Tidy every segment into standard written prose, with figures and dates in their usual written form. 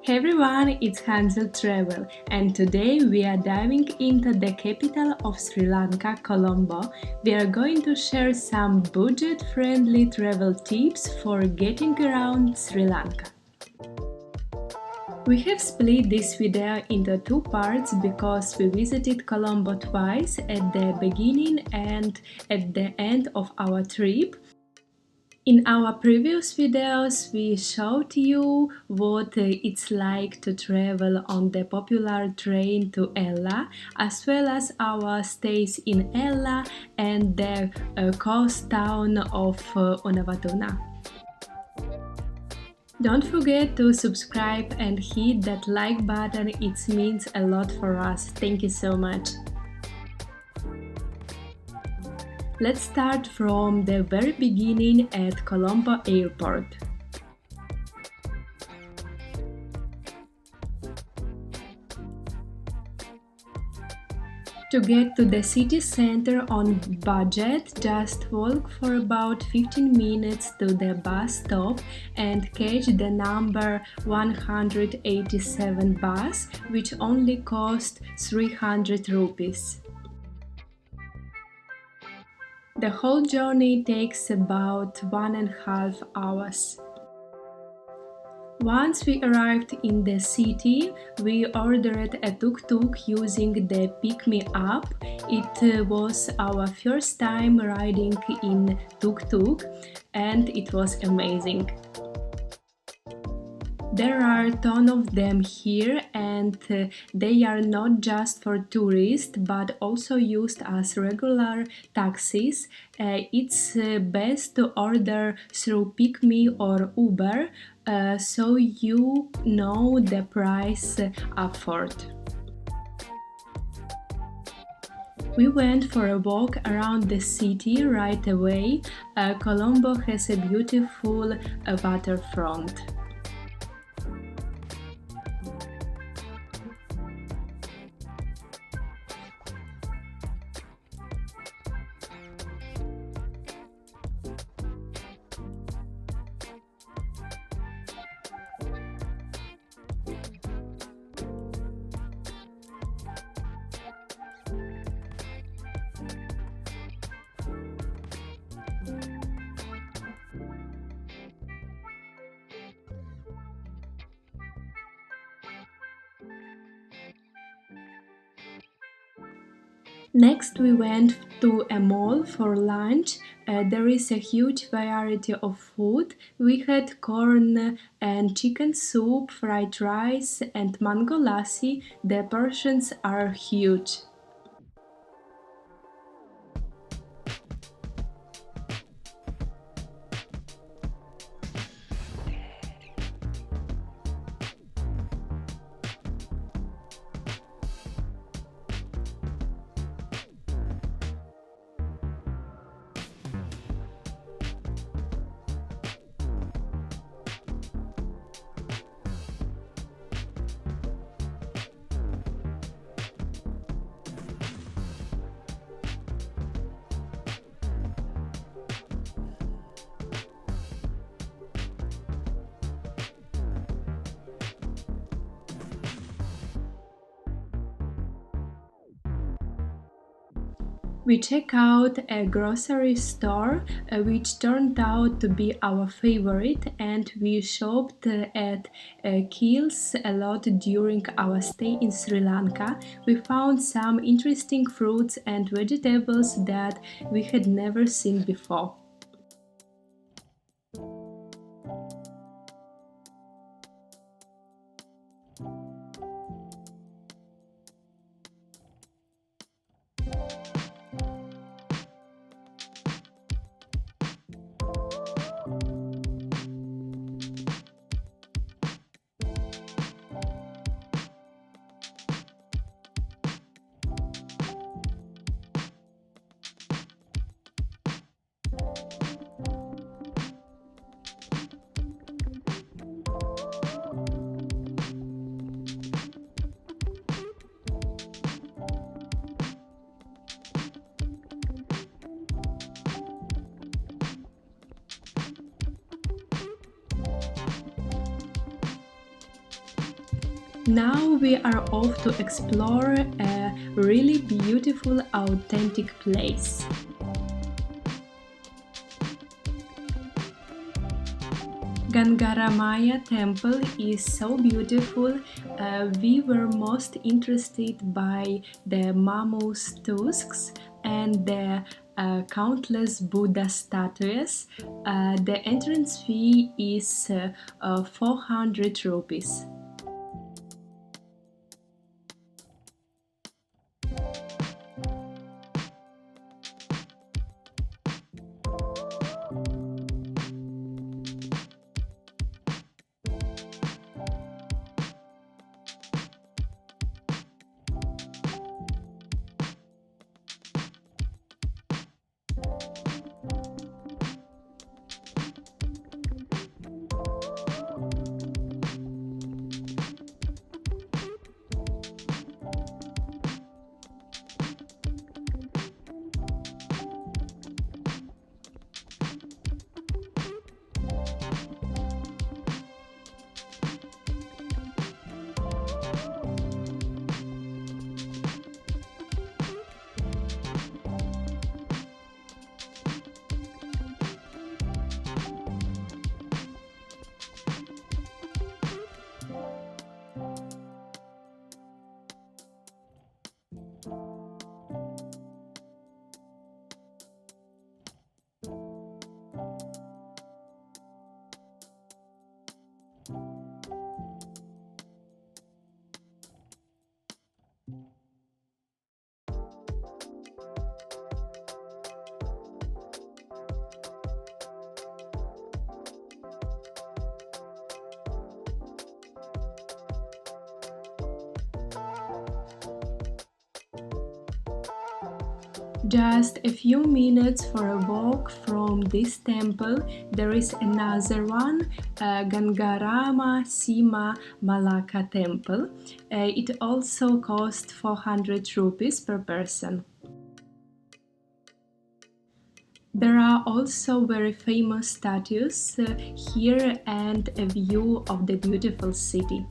Hey everyone, it's Hansel Travel, and today we are diving into the capital of Sri Lanka, Colombo. We are going to share some budget-friendly travel tips for getting around Sri Lanka. We have split this video into two parts because we visited Colombo twice at the beginning and at the end of our trip. In our previous videos, we showed you what it's like to travel on the popular train to Ella, as well as our stays in Ella and the coast town of Unawatuna. Don't forget to subscribe and hit that like button, it means a lot for us. Thank you so much. Let's start from the very beginning at Colombo Airport. To get to the city center on budget, just walk for about 15 minutes to the bus stop and catch the number 187 bus, which only cost 300 rupees. The whole journey takes about 1.5 hours. Once we arrived in the city, we ordered a tuk-tuk using the Pick Me Up. It was our first time riding in tuk-tuk and it was amazing. There are a ton of them here and they are not just for tourists but also used as regular taxis. It's best to order through Pick Me or Uber so you know the price upfront. We went for a walk around the city right away. Colombo has a beautiful waterfront. Next we went to a mall for lunch. There is a huge variety of food. We had corn and chicken soup, fried rice and mango lassi. The portions are huge. We checked out a grocery store which turned out to be our favorite, and we shopped at Kills a lot during our stay in Sri Lanka. We found some interesting fruits and vegetables that we had never seen before. Now we are off to explore a really beautiful, authentic place. Gangaramaya Temple is so beautiful. We were most interested by the mammoth tusks and the countless Buddha statues. The entrance fee is 400 rupees. Just a few minutes for a walk from this temple, there is another one, Gangaramaya Temple. It also costs 400 rupees per person. There are also very famous statues here and a view of the beautiful city.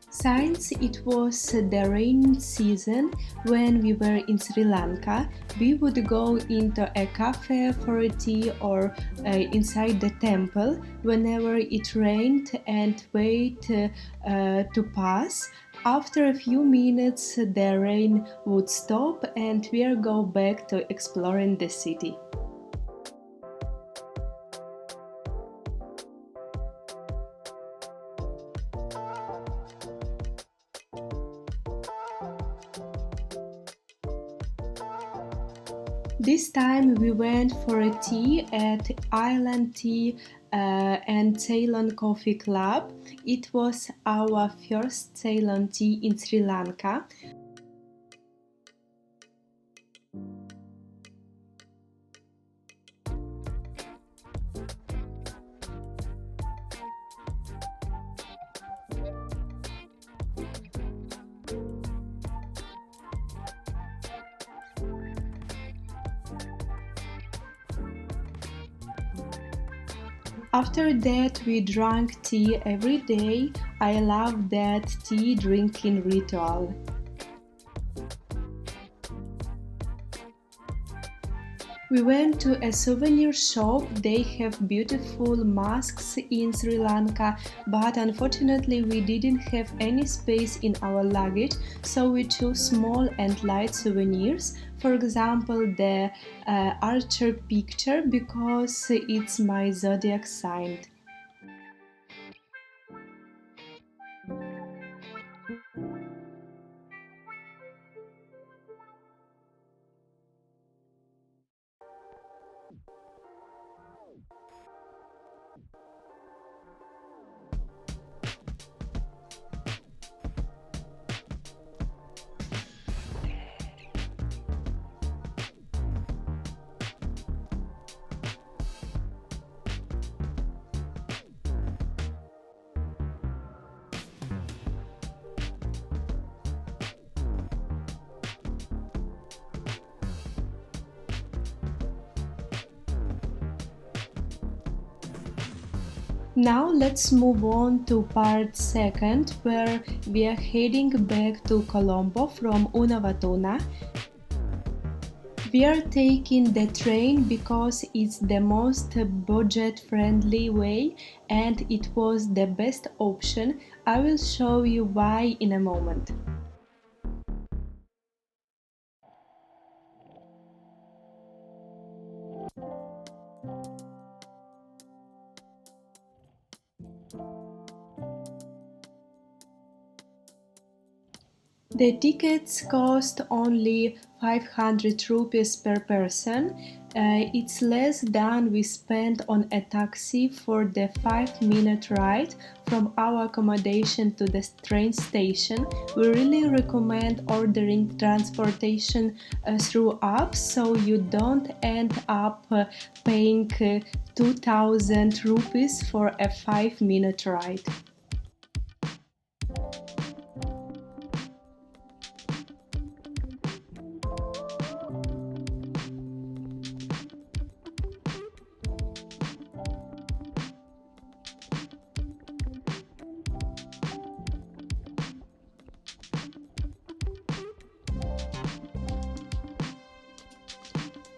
Since it was the rain season when we were in Sri Lanka, we would go into a cafe for a tea or inside the temple whenever it rained and wait to pass. After a few minutes, the rain would stop and we'll go back to exploring the city. This time we went for a tea at Island Tea and Ceylon Coffee Club. It was our first Ceylon tea in Sri Lanka. After that, we drank tea every day. I love that tea drinking ritual. We went to a souvenir shop. They have beautiful masks in Sri Lanka, but unfortunately we didn't have any space in our luggage, so we chose small and light souvenirs. For example, the archer picture because it's my zodiac sign. Now let's move on to part second, where we are heading back to Colombo from Unawatuna. We are taking the train because it's the most budget-friendly way and it was the best option. I will show you why in a moment. The tickets cost only 500 rupees per person. It's less than we spent on a taxi for the 5-minute ride from our accommodation to the train station. We really recommend ordering transportation through apps so you don't end up paying 2000 rupees for a 5-minute ride.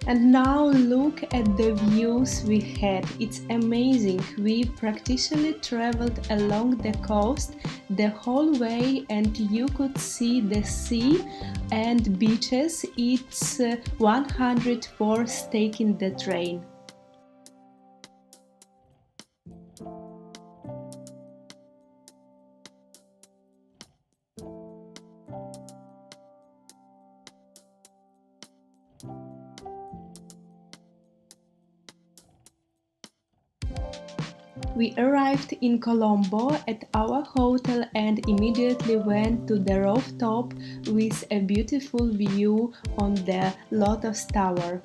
And now look at the views we had. It's amazing. We practically traveled along the coast the whole way and you could see the sea and beaches. It's 100 worth taking the train. We arrived in Colombo at our hotel and immediately went to the rooftop with a beautiful view on the Lotus Tower.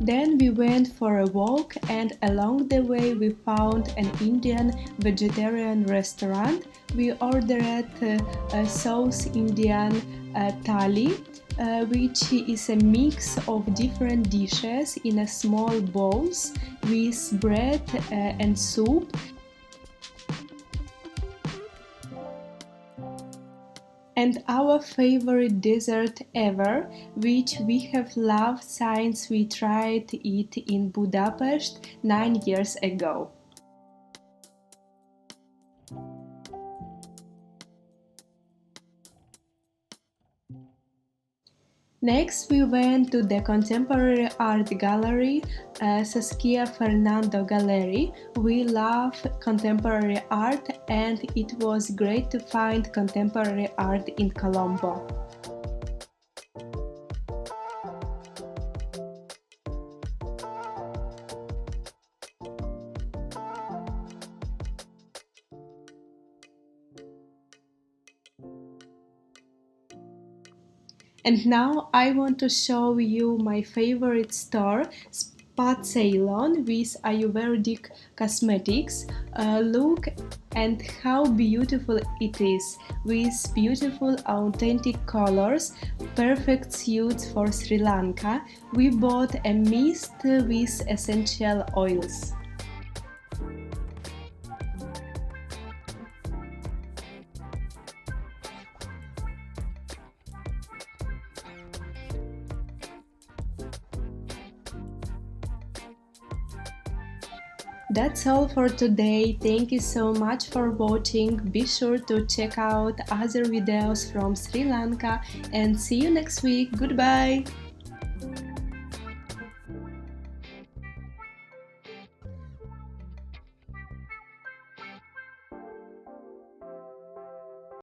Then we went for a walk and along the way we found an Indian vegetarian restaurant. We ordered a South Indian thali, which is a mix of different dishes in a small bowls with bread and soup. And our favorite dessert ever, which we have loved since we tried it in Budapest 9 years ago. Next, we went to the contemporary art gallery, Saskia Fernando Gallery. We love contemporary art and it was great to find contemporary art in Colombo. And now I want to show you my favorite store, Spa Ceylon with Ayurvedic cosmetics. Look and how beautiful it is, with beautiful authentic colors, perfect suits for Sri Lanka. We bought a mist with essential oils. That's all for today. Thank you so much for watching. Be sure to check out other videos from Sri Lanka and see you next week. Goodbye!